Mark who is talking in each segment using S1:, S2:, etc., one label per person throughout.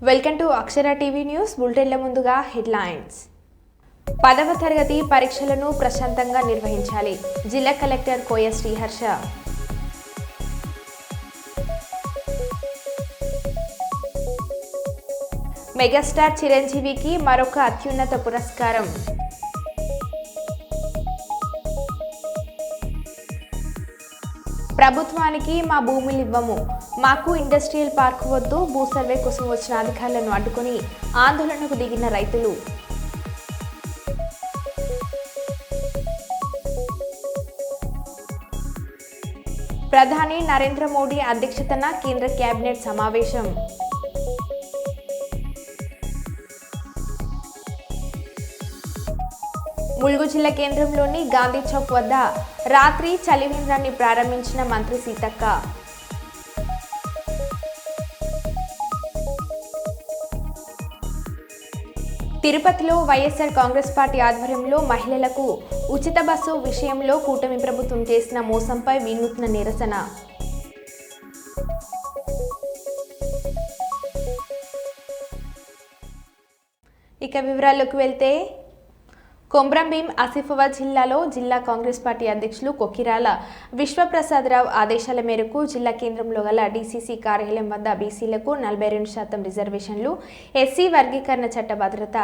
S1: Welcome to Akshara TV news బులెటిన్ల ముందుగా headlines. 10వ తరగతి పరీక్షలను ప్రశాంతంగా నిర్వహించాలి. జిల్లా కలెక్టర్ కోయ శ్రీహర్ష. మెగాస్టార్ చిరంజీవికి మరొక అత్యున్నత పురస్కారం. ప్రభుత్వానికి మా భూములు ఇవ్వము, మాకు ఇండస్ట్రియల్ పార్క్ వద్దు, భూ సర్వే కోసం వచ్చిన అధికారులను అడ్డుకొని ఆందోళనకు దిగిన రైతులు. ప్రధాని నరేంద్ర మోడీ అధ్యక్షతన కేంద్ర కేబినెట్ సమావేశం. ములుగు జిల్లా కేంద్రంలోని గాంధీ చౌక్ వద్ద రాత్రి చలివేంద్రాన్ని ప్రారంభించిన మంత్రి సీతక్క. తిరుపతిలో వైఎస్ఆర్ కాంగ్రెస్ పార్టీ ఆధ్వర్యంలో మహిళలకు ఉచిత బస్సు విషయంలో కూటమి ప్రభుత్వం చేసిన మోసంపై వినూత్న నిరసన. ఇక వివరాల్లోకి వెళ్తే, కొమ్రంభీం ఆసిఫాబాద్ జిల్లాలో జిల్లా కాంగ్రెస్ పార్టీ అధ్యక్షులు కొక్కిరాల విశ్వప్రసాదరావు ఆదేశాల మేరకు జిల్లా కేంద్రంలో గల డీసీసీ కార్యాలయం వద్ద బీసీలకు 42% రిజర్వేషన్లు, ఎస్సీ వర్గీకరణ చట్ట భద్రత,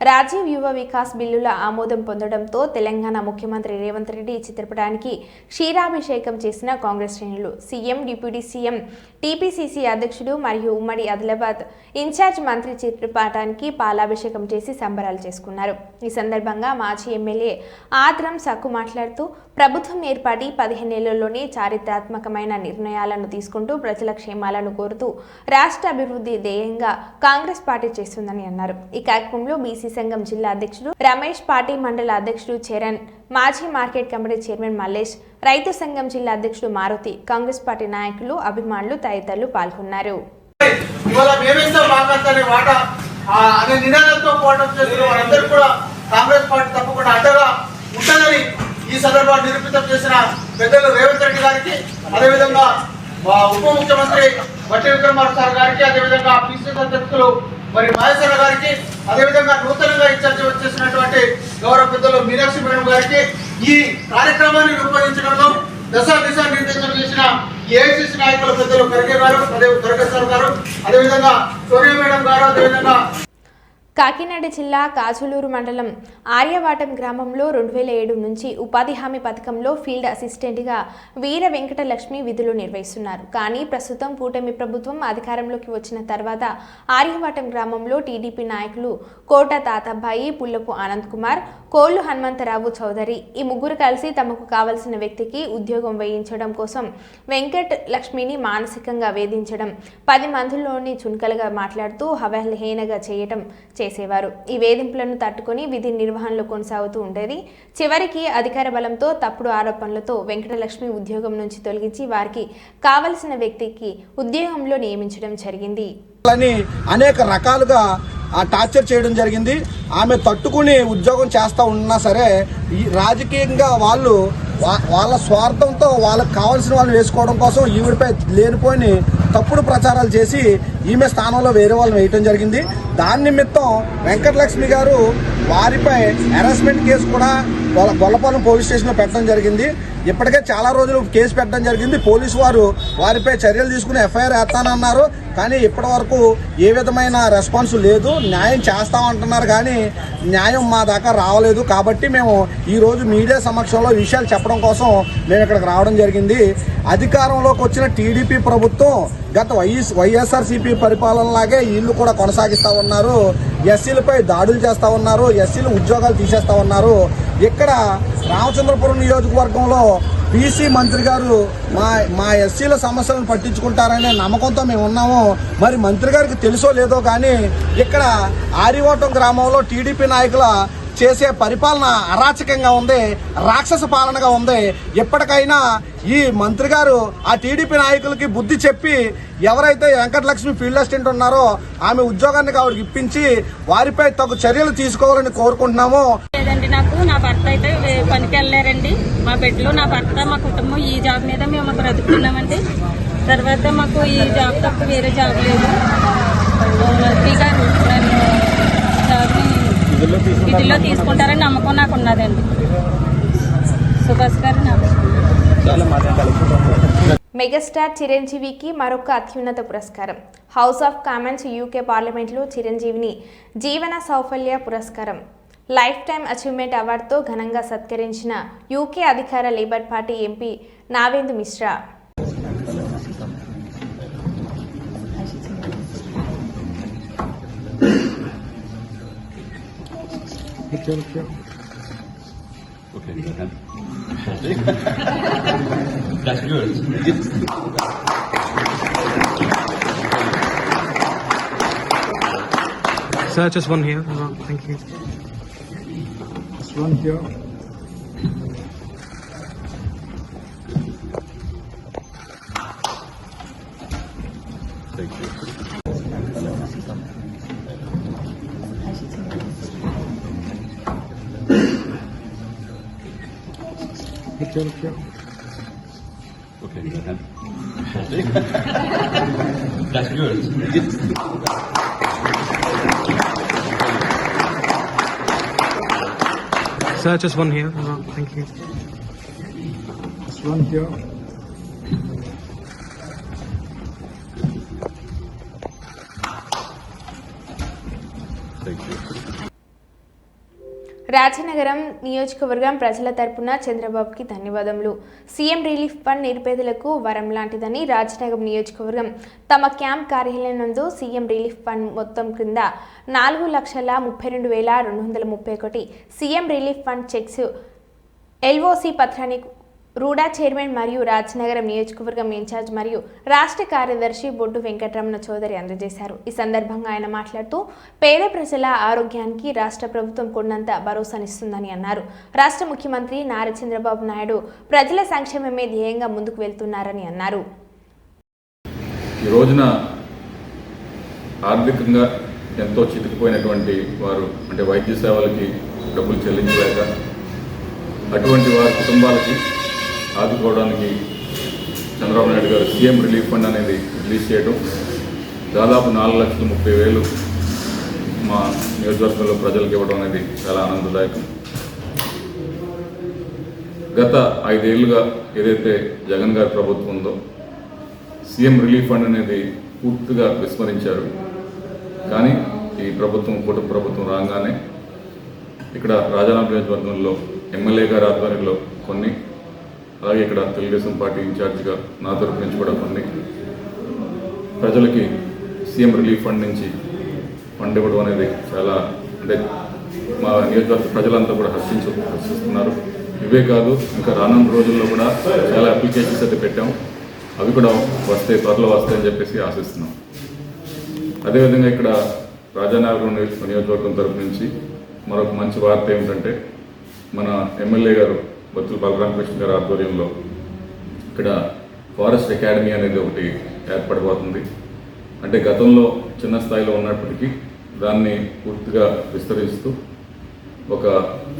S1: రాజీవ్ యువ వికాస్ బిల్లుల ఆమోదం పొందడంతో తెలంగాణ ముఖ్యమంత్రి రేవంత్ రెడ్డి చిత్రపటానికి క్షీరాభిషేకం చేసిన కాంగ్రెస్ శ్రేణులు, సీఎం, డిప్యూటీ సీఎం, టీపీసీసీ అధ్యక్షుడు మరియు ఉమ్మడి ఆదిలాబాద్ ఇన్ఛార్జ్ మంత్రి చిత్రపటానికి పాలాభిషేకం చేసి సంబరాలు చేసుకున్నారు. ఈ సందర్భంగా మాజీ ఎమ్మెల్యే ఆద్రం సక్కు మాట్లాడుతూ, ప్రభుత్వం ఏర్పాటి 15 ఏళ్లలోనే చారిత్రాత్మకమైన నిర్ణయాలను తీసుకుంటూ ప్రజల క్షేమాలను కోరుతూ రాష్ట్ర అభివృద్ధి ధ్యేయంగా కాంగ్రెస్ పార్టీ చేస్తుందని అన్నారు. ఈ కార్యక్రమంలో బీసీ సంఘం జిల్లా అధ్యక్షుడు రమేష్, పార్టీ మండల అధ్యక్షుడు చరణ్, మాజీ మార్కెట్ కమిటీ చైర్మన్ మల్లేష్, రైతు సంఘం జిల్లా అధ్యక్షుడు మారుతి, కాంగ్రెస్ పార్టీ నాయకులు, అభిమానులు తదితరులు పాల్గొన్నారు.
S2: కాంగ్రెస్ పార్టీ తప్పకుండా అండగా ఉంటుందని ఈ సందర్భాన్ని నిరూపితం చేసిన పెద్దలు రేవంత్ రెడ్డి గారికి, అదేవిధంగా ఉప ముఖ్యమంత్రి బట్టి విక్రమార్ సార్ గారికి, అదేవిధంగా పిసిసి అధ్యక్షులు మరి మహేశ్వర గారికి, అదేవిధంగా నూతనంగా ఇన్ఛార్జ్ వచ్చేసినటువంటి గౌరవ పెద్దలు మీనాక్షి మేడం గారికి, ఈ కార్యక్రమాన్ని రూపొందించడంలో దిశ నిర్దేశం చేసిన ఏఐసిసి నాయకుల పెద్దలు ఖర్గే గారు, ఖర్గే సార్ గారు, అదేవిధంగా సోనియా మేడం గారు, అదేవిధంగా
S1: కాకినాడ జిల్లా కాజులూరు మండలం ఆర్యవాటం గ్రామంలో 2007 నుంచి ఉపాధి హామీ పథకంలో ఫీల్డ్ అసిస్టెంట్గా వీర వెంకటలక్ష్మి విధులు నిర్వహిస్తున్నారు. కానీ ప్రస్తుతం కూటమి ప్రభుత్వం అధికారంలోకి వచ్చిన తర్వాత ఆర్యవాటం గ్రామంలో టీడీపీ నాయకులు కోట తాతాబాయి, పుల్లపు ఆనంద్ కుమార్, కోళ్లు హనుమంతరావు చౌదరి ఈ ముగ్గురు కలిసి తమకు కావలసిన వ్యక్తికి ఉద్యోగం వేయించడం కోసం వెంకట్ లక్ష్మిని మానసికంగా వేధించడం, 10 మందిలోని చున్కలుగా మాట్లాడుతూ హేళనగా చేయటం చేసేవారు. ఈ వేధింపులను తట్టుకొని విధి నిర్వహణలో కొనసాగుతూ ఉండేది. చివరికి అధికార బలంతో తప్పుడు ఆరోపణలతో వెంకటలక్ష్మి ఉద్యోగం నుంచి తొలగించి వారికి కావలసిన వ్యక్తికి ఉద్యోగంలో నియమించడం జరిగింది.
S3: అనేక రకాలుగా టార్చర్ చేయడం జరిగింది. ఆమె తట్టుకుని ఉద్యోగం చేస్తూ ఉన్నా సరే రాజకీయంగా వాళ్ళు వాళ్ళ స్వార్థంతో వాళ్ళకి కావాల్సిన వాళ్ళు వేసుకోవడం కోసం ఈవిడిపై లేనిపోయి తప్పుడు ప్రచారాలు చేసి ఈమె స్థానంలో వేరే వాళ్ళని వేయటం జరిగింది. దాని నిమిత్తం వెంకటలక్ష్మి గారు వారిపై హెరాస్మెంట్ కేసు కూడా గొల్లపాలెం పోలీస్ స్టేషన్లో పెట్టడం జరిగింది. ఇప్పటికే చాలా రోజులు కేసు పెట్టడం జరిగింది. పోలీసు వారు వారిపై చర్యలు తీసుకుని ఎఫ్ఐఆర్ వేస్తానన్నారు. కానీ ఇప్పటి వరకు ఏ విధమైన రెస్పాన్స్ లేదు. న్యాయం చేస్తామంటున్నారు కానీ న్యాయం మా దాకా రావలేదు. కాబట్టి మేము ఈరోజు మీడియా సమక్షంలో విషయాలు చెప్పడం కోసం మేము ఇక్కడికి రావడం జరిగింది. అధికారంలోకి వచ్చిన టీడీపీ ప్రభుత్వం గత వైఎస్ఆర్సీపీ పరిపాలనలాగే వీళ్ళు కూడా కొనసాగిస్తూ ఉన్నారు. ఎస్సీలపై దాడులు చేస్తూ ఉన్నారు. ఎస్సీలు ఉద్యోగాలు తీసేస్తూ ఉన్నారు. ఇక్కడ రామచంద్రపురం నియోజకవర్గంలో బీసీ మంత్రి గారు మా ఎస్సీల సమస్యలను పట్టించుకుంటారనే నమ్మకంతో మేము ఉన్నాము. మరి మంత్రి గారికి తెలుసో లేదో కానీ ఇక్కడ ఆర్యవాటం గ్రామంలో టీడీపీ నాయకుల చేసే పరిపాలన అరాచకంగా ఉంది, రాక్షస పాలనగా ఉంది. ఎప్పటికైనా ఈ మంత్రి గారు ఆ టీడీపీ నాయకులకి బుద్ధి చెప్పి ఎవరైతే వెంకటలక్ష్మి ఫీల్డ్ అసిస్టెంట్ ఉన్నారో ఆమె ఉద్యోగానికి ఆవిడకి ఇప్పించి వారిపై తగు చర్యలు తీసుకోవాలని కోరుకుంటున్నాము.
S4: లేదండి, నా భర్త అయితే పనికి వెళ్ళారండి. మా బిడ్డలు, నా భర్త, మా కుటుంబం ఈ జాబ్ మీద మేము బ్రతుకుతున్నామండి. తర్వాత మాకు ఈ జాబ్ తప్ప వేరే జాబ్ లేదు. ఉన్నదండి. సుభాష్ గారు
S1: మెగాస్టార్ చిరంజీవికి మరొక అత్యున్నత పురస్కారం. హౌస్ ఆఫ్ కామన్స్ యూకే పార్లమెంట్లో చిరంజీవిని జీవన సౌఫల్య పురస్కారం లైఫ్ టైమ్ అచీవ్మెంట్ అవార్డుతో ఘనంగా సత్కరించిన యూకే అధికార Labour party MP Navendu Mishra.
S5: That's good.
S6: Sir, just one here. Thank you.
S3: Just one here.
S5: Thank you. Okay. That's good.
S6: Sir, just one here. Thank you.
S3: Just one here.
S5: Thank you.
S1: Rajanagaram నియోజకవర్గం ప్రజల తరపున చంద్రబాబుకి ధన్యవాదములు. CM relief fund నిరుపేదలకు వరం లాంటిదని రాజనగరం నియోజకవర్గం తమ క్యాంప్ కార్యాలయం నందు సీఎం రిలీఫ్ ఫండ్ మొత్తం క్రింద 4,32,231 CM relief fund checks LOC పత్రాన్ని రూడా చైర్మన్ మరియు రాజనగరం నియోజకవర్గం ఇన్ఛార్జ్ మరియు రాష్ట్ర కార్యదర్శి బొడ్డు వెంకటరమణ చౌదరి అందజేశారు. ఈ సందర్భంగా ఆయన మాట్లాడుతూ పేద ప్రజల ఆరోగ్యానికి రాష్ట్ర ప్రభుత్వం కొండంత భరోసానిస్తుందని అన్నారు. రాష్ట్ర ముఖ్యమంత్రి నారా చంద్రబాబు నాయుడు ప్రజల సంక్షేమమే ధ్యేయంగా ముందుకు వెళ్తున్నారని అన్నారు.
S7: ఈ రోజున ఆర్థికంగా ఎంతో చితికిపోయినటువంటి వారు అంటే వైద్య సేవలకి డబ్బులు చెల్లించలేక అటువంటి వారి కుటుంబాలకి ఆదుకోవడానికి చంద్రబాబు నాయుడు గారు సీఎం రిలీఫ్ ఫండ్ అనేది రిలీజ్ చేయడం, దాదాపు 4,30,000 మా నియోజకవర్గంలో ప్రజలకు ఇవ్వడం అనేది చాలా ఆనందదాయకం. గత 5 ఏళ్లుగా ఏదైతే జగన్ గారి ప్రభుత్వం ఉందో సీఎం రిలీఫ్ ఫండ్ అనేది పూర్తిగా విస్మరించారు. కానీ ఈ ప్రభుత్వం కూటమి ప్రభుత్వం రాగానే ఇక్కడ రాజానగరం నియోజకవర్గంలో ఎమ్మెల్యే గారి ఆధ్వర్యంలో కొన్ని, అలాగే ఇక్కడ తెలుగుదేశం పార్టీ ఇన్ఛార్జిగా నా తరపు నుంచి కూడా కొన్ని ప్రజలకి సీఎం రిలీఫ్ ఫండ్ నుంచి ఫండ్ ఇవ్వడం అనేది చాలా అంటే మా నియోజకవర్గ ప్రజలంతా కూడా హర్షిస్తున్నారు. ఇవే కాదు, ఇంకా రానున్న రోజుల్లో కూడా చాలా అప్లికేషన్స్ అయితే పెట్టాము. అవి కూడా త్వరలో వస్తాయని చెప్పేసి ఆశిస్తున్నాం. అదేవిధంగా ఇక్కడ రాజానగరం నియోజకవర్గం తరపు నుంచి మరొక మంచి వార్త ఏమిటంటే మన ఎమ్మెల్యే గారు బత్తుల బలరామకృష్ణ గారి ఆధ్వర్యంలో ఇక్కడ ఫారెస్ట్ అకాడమీ అనేది ఒకటి ఏర్పడబోతుంది. అంటే గతంలో చిన్న స్థాయిలో ఉన్నప్పటికీ దాన్ని పూర్తిగా విస్తరిస్తూ ఒక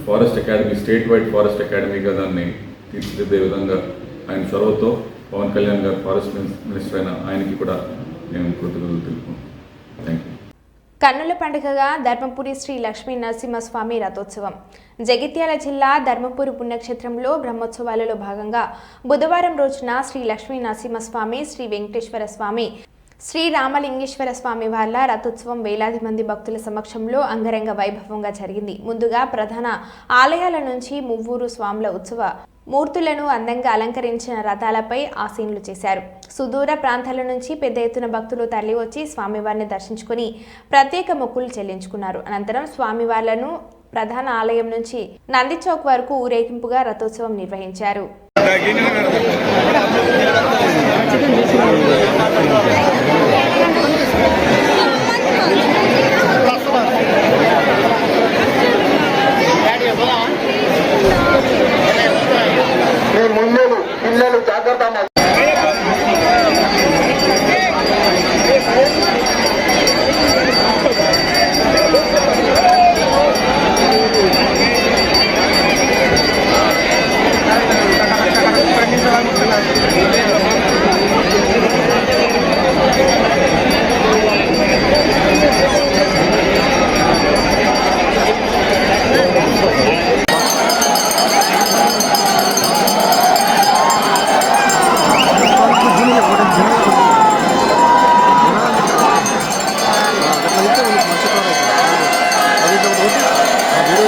S7: forest academy, state wide forest అకాడమీగా దాన్ని తీర్చిదిద్దే విధంగా ఆయన చొరవతో పవన్ కళ్యాణ్ గారు ఫారెస్ట్ మినిస్టర్ అయిన ఆయనకి కూడా మేము కృతజ్ఞతలు తెలుపుకుంటాం. Thank you.
S1: కన్నుల పండుగగా ధర్మపురి శ్రీ లక్ష్మీ నరసింహస్వామి రథోత్సవం. జగిత్యాల జిల్లా ధర్మపురి పుణ్యక్షేత్రంలో బ్రహ్మోత్సవాలలో భాగంగా బుధవారం రోజున శ్రీ లక్ష్మీ నరసింహస్వామి, శ్రీ వెంకటేశ్వర స్వామి, శ్రీ రామలింగేశ్వర స్వామి వార్ల రథోత్సవం వేలాది మంది భక్తుల సమక్షంలో అంగరంగ వైభవంగా జరిగింది. ముందుగా ప్రధాన ఆలయాల నుంచి మువ్వూరు స్వాముల ఉత్సవ మూర్తులను అందంగా అలంకరించిన రథాలపై ఆసీనులు చేశారు. సుదూర ప్రాంతాల నుంచి పెద్ద ఎత్తున భక్తులు తరలివచ్చి స్వామివారిని దర్శించుకుని ప్రత్యేక మొక్కులు చెల్లించుకున్నారు. అనంతరం స్వామివార్లను ప్రధాన ఆలయం నుంచి నంది చౌక్ వరకు ఊరేగింపుగా రథోత్సవం నిర్వహించారు.
S2: పిల్లలు జాగ్రత్త.
S3: అయితే మనకి మంచి కార్ అవుతుంది. అది ఒకటి వేరే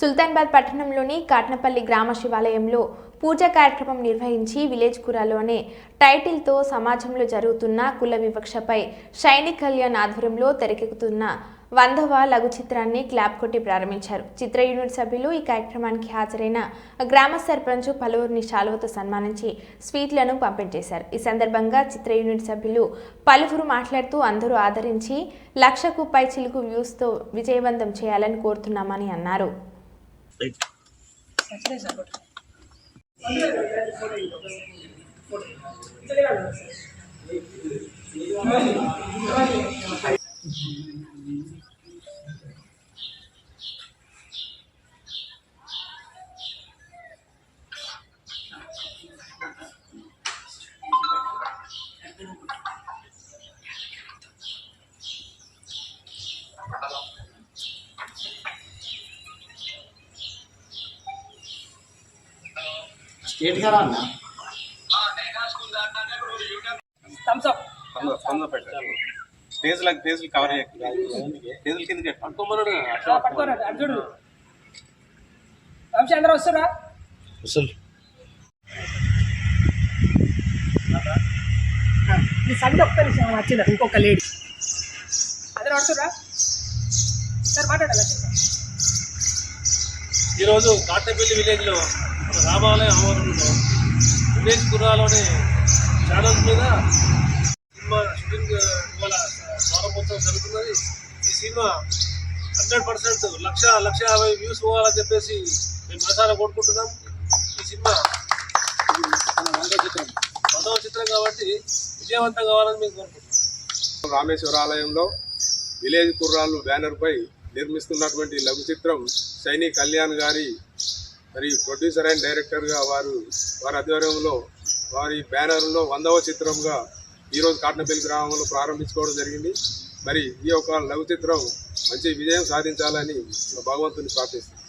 S1: సుల్తాన్బాద్ పట్టణంలోని కాట్నపల్లి గ్రామ శివాలయంలో పూజా కార్యక్రమం నిర్వహించి విలేజ్ కురాలు అనే టైటిల్తో సమాజంలో జరుగుతున్న కుల వివక్షపై సైనిక్ కళ్యాణ్ ఆధ్వర్యంలో తెరకెక్కుతున్న 100వ లఘు చిత్రాన్ని క్లాప్ కొట్టి ప్రారంభించారు. చిత్ర యూనిట్ సభ్యులు ఈ కార్యక్రమానికి హాజరైన గ్రామ సర్పంచ్ పలువురిని శాలువతో సన్మానించి స్వీట్లను పంపిణీ చేశారు. ఈ సందర్భంగా చిత్ర యూనిట్ సభ్యులు పలువురు మాట్లాడుతూ అందరూ ఆదరించి 1,00,000కు పై చిలుకు వ్యూస్తో విజయవంతం చేయాలని కోరుతున్నామని అన్నారు.
S8: పేజీలు కవర్ పేజీల కింద అర్జుడు అందరూ వస్తారా సండే ఒక్క నిమిషం వచ్చిందా ఇంకొక లేడీ అందరూ వస్తారా సార్ మాట్లాడాలి.
S9: ఈరోజు కాటపల్లి విలేజ్లో రామాలయం ఆవరణలో విలేజ్ కుర్రాలోని ఛానల్ మీద సినిమా షూటింగ్ ఇవాళ ప్రారంభోత్సవం జరుగుతున్నది. ఈ సినిమా 100% 1,50,000 వ్యూస్ పోవాలని చెప్పేసి మేము మనసారా కోరుకుంటున్నాం. ఈ సినిమా 100వ చిత్రం కాబట్టి విజయవంతం కావాలని మేము కోరుకుంటున్నాం.
S10: రామేశ్వరాలయంలో విలేజ్ కుర్రాళ్ళు బ్యానర్పై నిర్మిస్తున్నటువంటి లఘు చిత్రం సైనిక్ కళ్యాణ్ గారి మరి ప్రొడ్యూసర్ అండ్ డైరెక్టర్గా వారి ఆధ్వర్యంలో వారి బ్యానర్లో 100వ చిత్రంగా ఈరోజు కాట్నపల్లి గ్రామంలో ప్రారంభించుకోవడం జరిగింది. మరి ఈ యొక్క లఘు చిత్రం మంచి విజయం సాధించాలని భగవంతుని ప్రార్థిస్తున్నాను.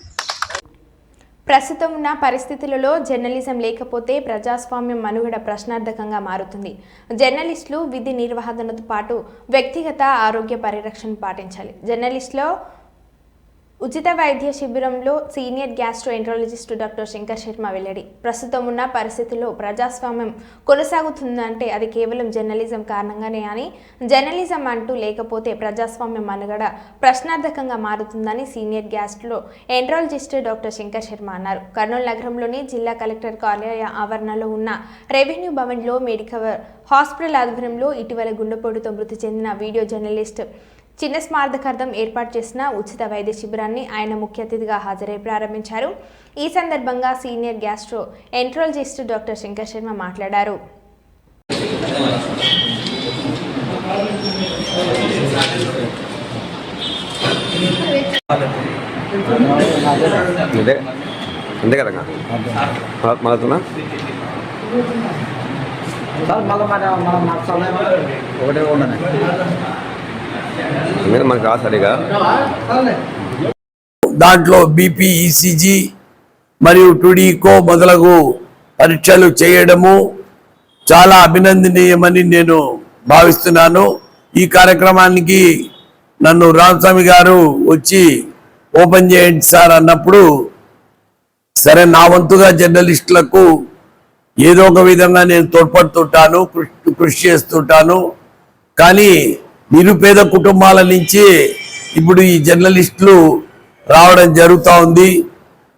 S1: ప్రస్తుతం ఉన్న పరిస్థితులలో జర్నలిజం లేకపోతే ప్రజాస్వామ్యం మనుగడ ప్రశ్నార్థకంగా మారుతుంది. జర్నలిస్టులు విధి నిర్వహణతో పాటు వ్యక్తిగత ఆరోగ్య పరిరక్షణ పాటించాలి. జర్నలిస్టులో ఉచిత వైద్య శిబిరంలో senior gastroenterologist doctor Shankar Sharma వెల్లడి. ప్రస్తుతం ఉన్న పరిస్థితుల్లో ప్రజాస్వామ్యం కొనసాగుతుందంటే అది కేవలం జర్నలిజం కారణంగానే అని, జర్నలిజం అంటూ లేకపోతే ప్రజాస్వామ్యం మనుగడ ప్రశ్నార్థకంగా మారుతుందని senior gastro enterologist doctor Shankar Sharma అన్నారు. కర్నూలు నగరంలోని జిల్లా కలెక్టర్ కార్యాలయ ఆవరణలో ఉన్న రెవెన్యూ భవన్లో మెడికవర్ హాస్పిటల్ ఆధ్వర్యంలో ఇటీవల గుండెపోటుతో మృతి చెందిన వీడియో జర్నలిస్ట్ చిన్న స్మారకార్థం ఏర్పాటు చేసిన ఉచిత వైద్య శిబిరాన్ని ఆయన ముఖ్య అతిథిగా హాజరై ప్రారంభించారు. ఈ సందర్భంగా senior gastro enterologist doctor Shankar Sharma మాట్లాడారు.
S11: అంతే కదా మారుతున్నా ఒకటే ఉండనే మనకు రాసరిగా
S12: దాంట్లో బీపీ, ఈసీజీ మరియు టుడీకో మొదలగు పరీక్షలు చేయడము చాలా అభినందనీయమని నేను భావిస్తున్నాను. ఈ కార్యక్రమానికి నన్ను రామస్వామి గారు వచ్చి ఓపెన్ చేయండి సార్ అన్నప్పుడు సరే నా వంతుగా జర్నలిస్టులకు ఏదో ఒక విధంగా నేను తోడ్పడుతుంటాను, కృషి చేస్తుంటాను. కానీ నిరుపేద కుటుంబాల నుంచి ఇప్పుడు ఈ జర్నలిస్టులు రావడం జరుగుతూ ఉంది.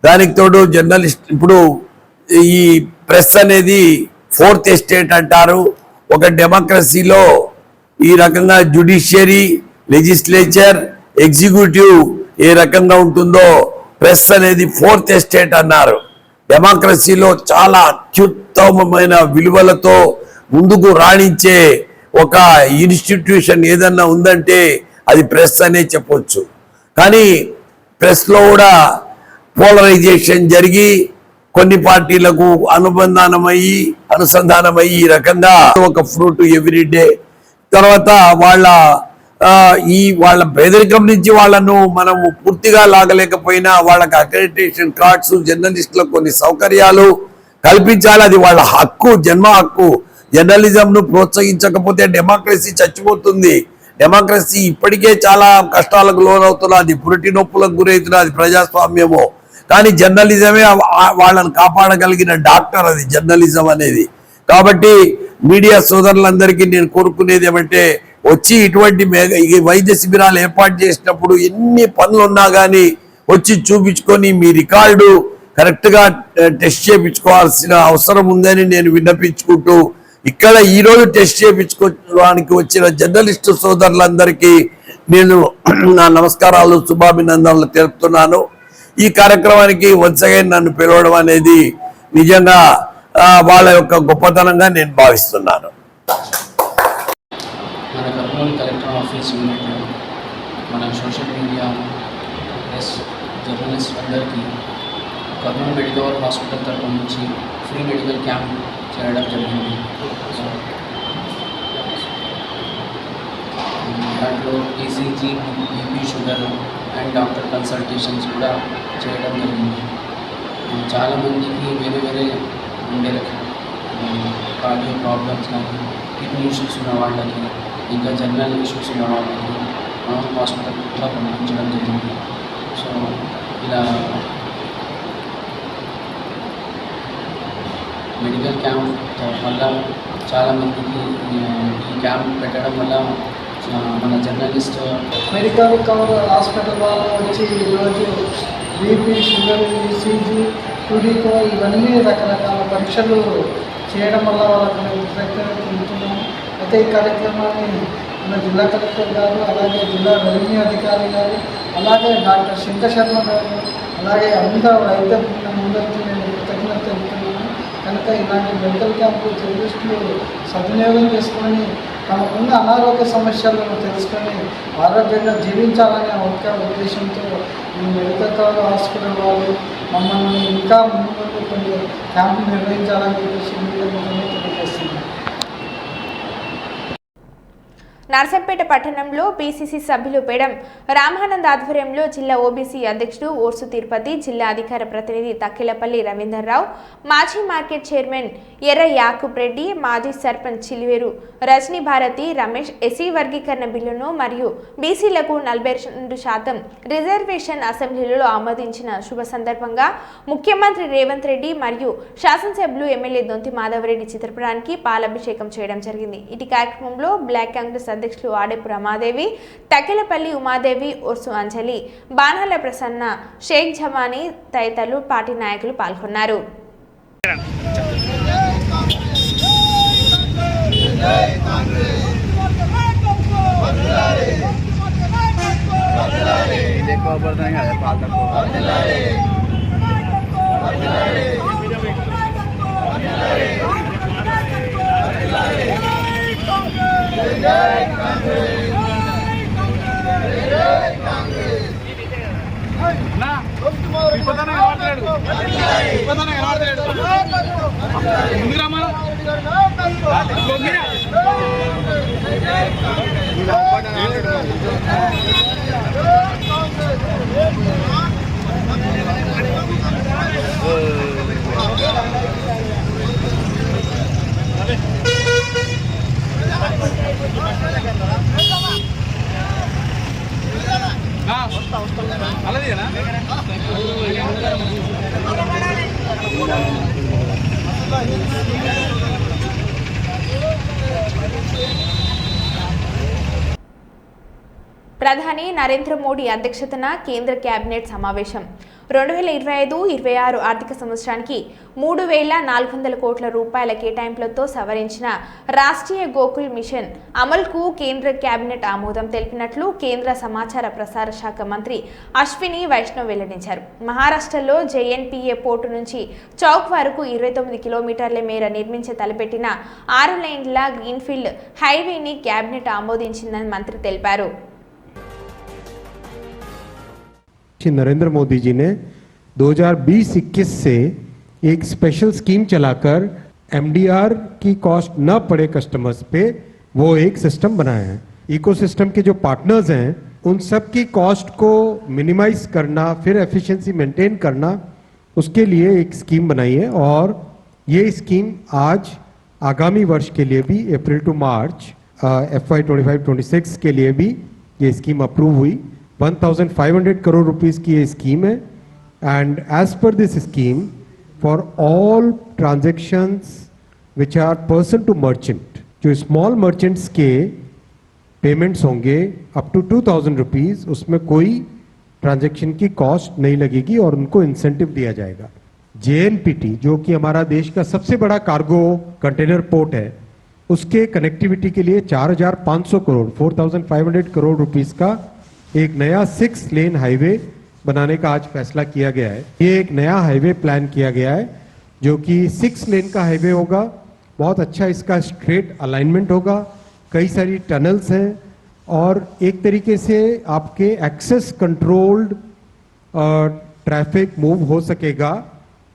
S12: దానికి తోడు జర్నలిస్ట్ ఇప్పుడు ఈ ప్రెస్ అనేది 4th ఎస్టేట్ అంటారు. ఒక డెమోక్రసీలో ఈ రకంగా జ్యుడిషియరీ, లెజిస్లేచర్, ఎగ్జిక్యూటివ్ ఏ రకంగా ఉంటుందో ప్రెస్ అనేది 4th ఎస్టేట్ అన్నారు. డెమోక్రసీలో చాలా అత్యుత్తమమైన విలువలతో ముందుకు రాణించే ఒక ఇన్స్టిట్యూషన్ ఏదన్నా ఉందంటే అది ప్రెస్ అనే చెప్పొచ్చు. కానీ ప్రెస్లో కూడా పోలరైజేషన్ జరిగి కొన్ని పార్టీలకు అనుసంధానమయ్యి ఈ రకంగా ఒక ఫ్రూట్ ఎవ్రీడే తర్వాత వాళ్ళ ఈ వాళ్ళ పేదరికం నుంచి వాళ్ళను మనము పూర్తిగా లాగలేకపోయినా వాళ్ళకి అక్రెడిటేషన్ కార్డ్స్, జర్నలిస్టులకు కొన్ని సౌకర్యాలు కల్పించాలి. అది వాళ్ళ హక్కు, జన్మ హక్కు. జర్నలిజంను ప్రోత్సహించకపోతే డెమోక్రసీ చచ్చిపోతుంది. డెమోక్రసీ ఇప్పటికే చాలా కష్టాలకు లోనవుతున్నది, పురిటి నొప్పులకు గురవుతున్నది ప్రజాస్వామ్యము. కానీ జర్నలిజమే వాళ్ళని కాపాడగలిగిన డాక్టర్, అది జర్నలిజం అనేది. కాబట్టి మీడియా సోదరులందరికీ నేను కోరుకునేది ఏమంటే, వచ్చి ఇటువంటి వైద్య శిబిరాలు ఏర్పాటు చేసినప్పుడు ఎన్ని పనులు ఉన్నా కానీ వచ్చి చూపించుకొని మీ రికార్డు కరెక్ట్గా టెస్ట్ చేయించుకోవాల్సిన అవసరం ఉందని నేను విన్నపించుకుంటూ, ఇక్కడ ఈరోజు టెస్ట్ చేయించుకోవడానికి వచ్చిన జర్నలిస్టు సోదరులందరికీ నేను నా నమస్కారాలు, శుభాభినందనలు తెలుపుతున్నాను. ఈ కార్యక్రమానికి వన్స్ అగైన్ నన్ను పిలవడం అనేది నిజంగా వాళ్ళ యొక్క గొప్పతనంగా నేను భావిస్తున్నాను.
S13: మన కర్నూలు కలెక్టర్ ఆఫీస్ యూనిట్, మన సోషల్ మీడియా ప్లస్ జర్నలిస్ట్ అందరికీ కర్నూలు మెడికల్ హాస్పిటల్ తరఫు నుంచి ఫ్రీ మెడికల్ క్యాంప్ చేయడం జరిగింది. దాంట్లో ECG, BP, sugar and doctor consultations కూడా చేయడం జరిగింది. చాలామందికి వేరే వేరే ఉండే కార్డియో ప్రాబ్లమ్స్ కానీ, కిడ్నీ ఇష్యూస్ ఉన్న వాళ్ళకి, ఇంకా జనరల్ ఇష్యూస్ ఉన్న వాళ్ళకి హాస్పిటల్ కూడా పంపించడం జరిగింది. సో ఇలా మెడికల్ క్యాంప్ వల్ల చాలామందికి ఈ క్యాంప్ పెట్టడం వల్ల మన జర్నలిస్ట్
S14: మెడికల్ కవర్ హాస్పిటల్ వాళ్ళు వచ్చి ఈరోజు బీపీ, షుగర్, ఈసీజీ, టూడీకో ఇవన్నీ రకరకాల పరీక్షలు చేయడం వల్ల వాళ్ళకి మేము కృతజ్ఞతలు తెలుపుతున్నాము. అయితే ఈ కార్యక్రమాన్ని మన జిల్లా కలెక్టర్ గారు, అలాగే జిల్లా రెవెన్యూ అధికారి గారు, అలాగే డాక్టర్ శంకర్ శర్మ గారు, అలాగే అందరూ వైద్య బృందం నేను కృతజ్ఞత తెలుపుతున్నాను. కనుక ఇలాంటి మెడికల్ క్యాంపు జర్నలిస్టులు సద్వినియోగం చేసుకొని తమకున్న అనారోగ్య సమస్యలను తెలుసుకొని ఆరోగ్యంగా జీవించాలనే ఒక ఉద్దేశంతో ఈ మెడికల్ కవర్ హాస్పిటల్ వాళ్ళు మమ్మల్ని ఇంకా ముందు కొన్ని క్యాంపులు నిర్వహించాలని చెప్పేసి తెలియజేస్తున్నాను.
S1: నర్సంపేట పట్టణంలో బీసీసీ సభ్యులు పెడం రామానంద్ ఆధ్వర్యంలో జిల్లా ఓబీసీ అధ్యక్షుడు ఓర్సు తిరుపతి, జిల్లా అధికార ప్రతినిధి తక్కిలపల్లి రవీందర్రావు, మాజీ మార్కెట్ చైర్మన్ ఎర్ర యాకూబ్ రెడ్డి, మాజీ సర్పంచ్ చిలివేరు రజనీ భారతి రమేష్ ఎస్సీ వర్గీకరణ బిల్లును మరియు బీసీలకు 42% రిజర్వేషన్ అసెంబ్లీలో ఆమోదించిన శుభ సందర్భంగా ముఖ్యమంత్రి రేవంత్ రెడ్డి మరియు శాసనసభ్యులు ఎమ్మెల్యే దొంతి మాధవరెడ్డి చిత్రపటానికి పాలాభిషేకం చేయడం జరిగింది. ఇటు కార్యక్రమంలో బ్లాక్ కాంగ్రెస్ అధ్యక్షులు ఆడేపు రమాదేవి, తక్కెలపల్లి ఉమాదేవి, ఒర్సు అంజలి, బాణాల ప్రసన్న, షేక్ జమానీ తదితరులు పార్టీ నాయకులు పాల్గొన్నారు. ప్రధాని నరేంద్ర మోడీ అధ్యక్షతన కేంద్ర కేబినెట్ సమావేశం 2025-26 ఆర్థిక సంవత్సరానికి 3,400 కోట్ల రూపాయల కేటాయింపులతో సవరించిన రాష్ట్రీయ గోకుల్ మిషన్ అమలుకు కేంద్ర కేబినెట్ ఆమోదం తెలిపినట్లు కేంద్ర సమాచార ప్రసార శాఖ మంత్రి అశ్విని వైష్ణవ్ వెల్లడించారు. మహారాష్ట్రలో జేఎన్పీఏ పోర్టు నుంచి చౌక్ వరకు 29 కిలోమీటర్ల మేర నిర్మించే తలపెట్టిన 6 లేన్ల గ్రీన్ఫీల్డ్ హైవేని కేబినెట్ ఆమోదించిందని మంత్రి తెలిపారు.
S15: नरेंद्र मोदी जी ने 2020-21 से एक स्पेशल स्कीम चलाकर एमडीआर की कॉस्ट न पड़े कस्टमर्स पे वो एक सिस्टम बनाया है. इकोसिस्टम के जो पार्टनर्स हैं उन सब की कॉस्ट को मिनिमाइज करना, फिर एफिशिएंसी मेंटेन करना, उसके लिए एक स्कीम बनाई है। और ये स्कीम आज आगामी वर्ष के लिए भी अप्रैल टू मार्च FY 25-26 के लिए भी ये स्कीम अप्रूव हुई। 1500 करोड़ रुपीस की ये स्कीम है। And as per this scheme for all transactions which are person to merchant, जो स्मॉल मर्चेंट्स के पेमेंट्स होंगे अप टू 2000 रुपीज़, उसमें कोई ट्रांजैक्शन की कॉस्ट नहीं लगेगी और उनको इंसेंटिव दिया जाएगा। JNPT जो कि हमारा देश का सबसे बड़ा कार्गो कंटेनर पोर्ट है, उसके कनेक्टिविटी के लिए 4500 करोड़ 4500 करोड़ रुपीस का एक नया 6 लेन हाईवे बनाने का आज फैसला किया गया है। ये एक नया हाईवे प्लान किया गया है जो कि 6 लेन का हाईवे होगा। बहुत अच्छा इसका स्ट्रेट अलाइनमेंट होगा, कई सारी टनल्स हैं और एक तरीके से आपके एक्सेस कंट्रोल्ड ट्रैफिक मूव हो सकेगा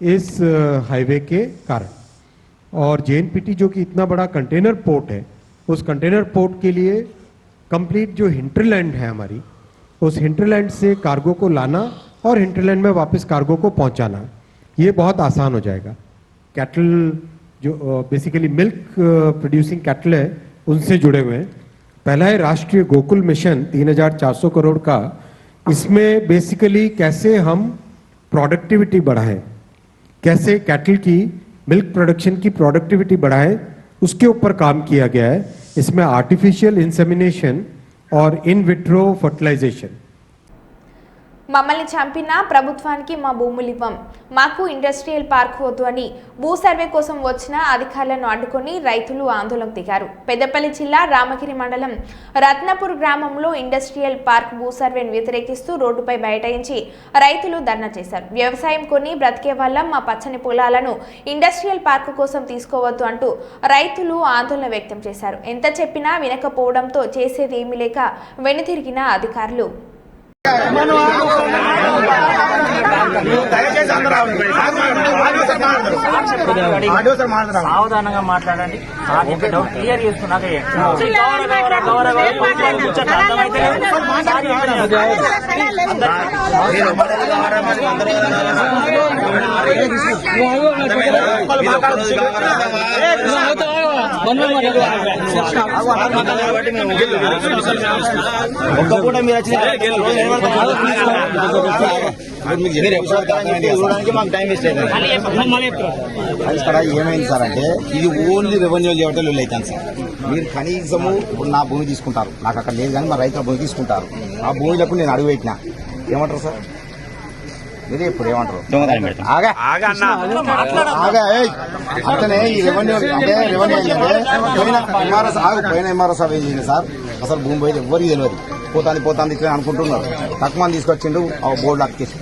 S15: इस हाईवे के कारण। और JNPT जो कि इतना बड़ा कंटेनर पोर्ट है, उस कंटेनर पोर्ट के लिए कंप्लीट जो हिंटरलैंड है हमारी, उस हिंटरलैंड से कार्गो को लाना और हिंटरलैंड में वापस कार्गो को पहुंचाना, ये बहुत आसान हो जाएगा। कैटल जो बेसिकली मिल्क प्रोड्यूसिंग कैटल है, उनसे जुड़े हुए हैं। पहला है राष्ट्रीय गोकुल मिशन 3400 करोड़ का। इसमें बेसिकली कैसे हम प्रोडक्टिविटी बढ़ाएं, कैसे कैटल की मिल्क प्रोडक्शन की प्रोडक्टिविटी बढ़ाएं, उसके ऊपर काम किया गया है। इसमें आर्टिफिशियल इंसेमिनेशन और इन विट्रो फर्टिलाइजेशन।
S1: మమ్మల్ని చంపినా ప్రభుత్వానికి మా భూములు ఇవ్వం, మాకు ఇండస్ట్రియల్ పార్క్ వద్దు అని భూ సర్వే కోసం వచ్చిన అధికారులను అడ్డుకొని రైతులు ఆందోళనకు దిగారు. పెద్దపల్లి జిల్లా రామగిరి మండలం రత్నపూర్ గ్రామంలో ఇండస్ట్రియల్ పార్క్ భూ సర్వేను వ్యతిరేకిస్తూ రోడ్డుపై బైఠాయించి రైతులు ధర్నా చేశారు. వ్యవసాయం కొని బ్రతికే వాళ్ళం, మా పచ్చని పొలాలను ఇండస్ట్రియల్ పార్క్ కోసం తీసుకోవద్దు అంటూ రైతులు ఆందోళన వ్యక్తం చేశారు. ఎంత చెప్పినా వినకపోవడంతో చేసేది ఏమీ లేక వెనుతిరిగిన అధికారులు
S16: సావధానంగా మాట్లాడండి. డౌట్ క్లియర్ చేసుకున్నాక ఒక్క పూట మీరు చూడడానికి మాకు టైం వేస్ట్ అవుతుంది. ఇక్కడ ఏమైంది సార్ అంటే ఇది ఓన్లీ రెవెన్యూ చేయటం అవుతాను సార్. మీరు కనీసము ఇప్పుడు నా భూమి తీసుకుంటారు, నాకు అక్కడ లేదు కానీ మా రైతుల భూమి తీసుకుంటారు. ఆ భూమిలకు నేను అడుగు పెట్టినా ఏమంటారు సార్? మీరే ఇప్పుడు ఏమంటారు? అట్లనే ఈ రెవెన్యూ అంటే రెవెన్యూ పోయిన ఎంఆర్ఎస్ ఏం చేయండి సార్, అసలు భూమి పోయేది ఎవరికి తెలియదు. పోతాంది ఇట్లా అనుకుంటున్నారు. తక్కువ తీసుకొచ్చిండు, ఆ బోర్డు అక్కేసి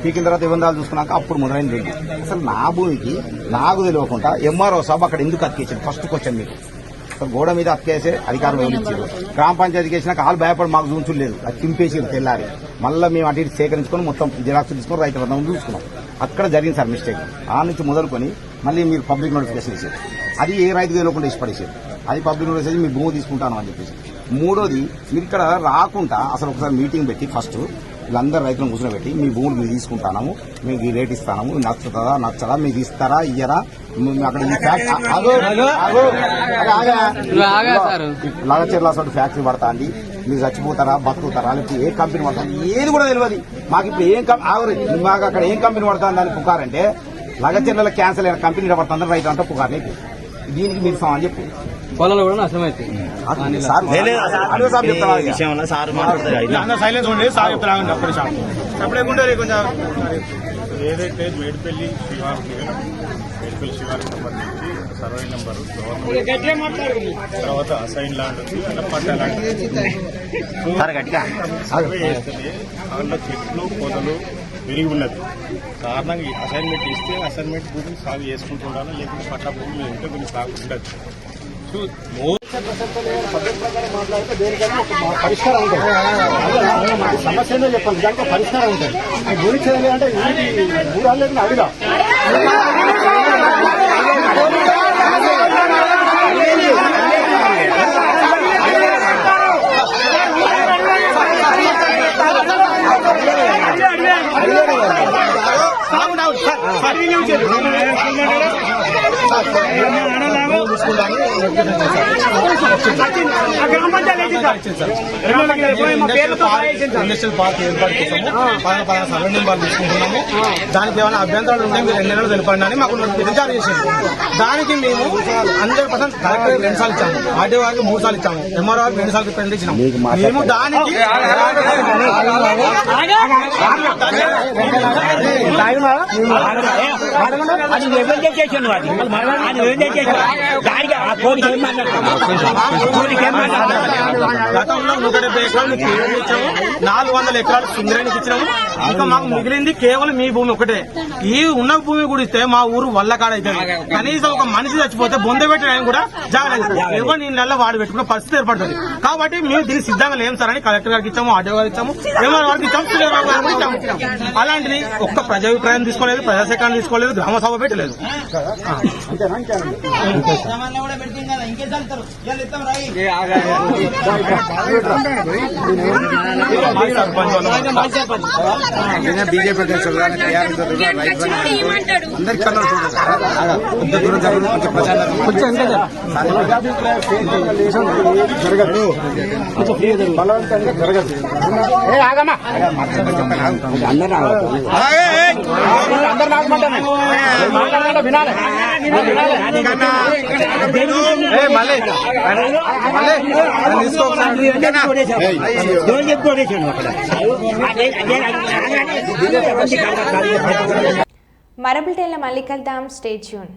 S16: పీకిన తర్వాత ఇబ్బందాలు చూసుకున్నాక అప్పుడు మొదలైంది ఏంటి అసలు నా భూమికి నాకు తెలియకుండా ఎంఆర్ఓ సాబ్ అక్కడ ఎందుకు అతికేసింది? ఫస్ట్ క్వశ్చన్ మీకు. గోడ మీద అతికేసే అధికారం వదిలించారు. గ్రామ పంచాయతీకి వేసినాక వాళ్ళు భయపడి మాకు చూంచులేదు, అది తింపేసి తెల్లారి మళ్ళీ మేము అటు ఇటు సేకరించుకొని మొత్తం జిరాక్స్ తీసుకొని రైతు బంధం చూసుకున్నాం. అక్కడ జరిగింది సార్ మిస్టేక్. ఆ నుంచి మొదలుకొని మళ్ళీ మీరు పబ్లిక్ నోటిఫికేషన్ ఇచ్చారు, అది ఏ రైతు తెలియకుండా ఇష్టపడేసారు. అది పబ్లిక్ నోటిఫికేషన్ మీ భూమి తీసుకుంటాను అని చెప్పేసి. మూడోది మీరు ఇక్కడ రాకుండా అసలు ఒకసారి మీటింగ్ పెట్టి ఫస్ట్ వీళ్ళందరూ రైతులను కూర్చోబెట్టి మీ భూములు మీరు తీసుకుంటాము, మీకు ఈ రేట్ ఇస్తాము, నచ్చుతుందా నచ్చదా, మీకు ఇస్తారా ఇయ్యరా, అక్కడ లగచెర్ల ఫ్యాక్టరీ పడతా అండి, మీరు చచ్చిపోతారా బతుకుతారా, లేకపోతే ఏ కంపెనీ పడతా ఏది కూడా తెలియదు మాకు. ఇప్పుడు మాకు అక్కడ ఏం కంపెనీ పడుతుంది అని పుకారంటే లగచెర్ల క్యాన్సల్ అయిన కంపెనీ పడుతుందని రైతు అంతా పుకారు. దీనికి మీరు అని చెప్పు పొలాలు కూడా నష్టం అవుతుంది.
S17: ఏదైతే మేడిపల్లి శివారికి సంబంధించి సర్వే నెంబరు తర్వాత అసైన్ ల్యాండ్ ఉంది, అలా పట్ట ల్యాండ్ సర్వే చేస్తుంది. అందులో చెట్లు పొదలు పెరిగి ఉన్నది కారణంగా అసైన్మెంట్ ఇస్తే అసైన్మెంట్ భూమిని సాగు చేసుకుంటూ ఉండాలి, లేకపోతే పట్ట భూమి ఉంటే కొన్ని సాగు ఉండదు.
S3: పరిష్కారం ఉంటుంది, సమస్య ఏంటో చెప్పండి, దాంట్లో పరిష్కారం ఉంటుంది. గురించి అంటే ఊరాలు అడిగా
S16: ఇండస్ట్రియల్ పార్క్ ఏర్పాటు చేసాము. సర్వే నెంబర్ తీసుకుంటున్నాము. దానికి ఏమైనా అభ్యంతరాలు ఉంటే మీరు 2 నెలలు తెలపండి అని మాకు నోటిఫికేషన్ జారీ చేసింది. దానికి మేము 100% కలెక్టర్ 2 సార్లు ఇచ్చాము, ఆర్డీఓ గారికి 3 సార్లు ఇచ్చాము, ఎంఆర్ఓ గారికి 2 సార్లు రిప్రజెంట్ ఇచ్చినాము. మేము దానికి గతంలో 170 ఎకరాలు కేవలం ఇచ్చాము, 400 ఎకరాలు సుందరానికి ఇచ్చినాము. ఇంకా మాకు మిగిలింది కేవలం మీ భూమి ఒకటే. ఈ ఉన్న భూమి కూడా ఇస్తే మా ఊరు వల్లకాడ అవుతుంది. కనీసం ఒక మనిషి చచ్చిపోతే బొంద పెట్టడానికి కూడా జాగ్రత్త ఎవరు నీళ్ళ వాడు పెట్టుకున్న పరిస్థితి ఏర్పడుతుంది. కాబట్టి మేము దీనికి సిద్ధంగా లేము సార్ అని కలెక్టర్ గారికి ఇచ్చాము, ఆర్డీఓ గారికి ఇచ్చాము, ఎంఆర్ఓ గారికి ఇచ్చాము, శ్రీరావు గారికి ఇచ్చాము. అలాంటిది ఒక్క ప్రజాభిప్రాయం తీసుకోలేదు, ప్రజాసేకరణ తీసుకోలేదు, గ్రామ సభ పెట్టలేదు. బీజేపీ జరగదు, బలవంతంగా జరగదు.
S1: మరబుల్టేల మళ్ళీ కలుద్దాం. Stay tune.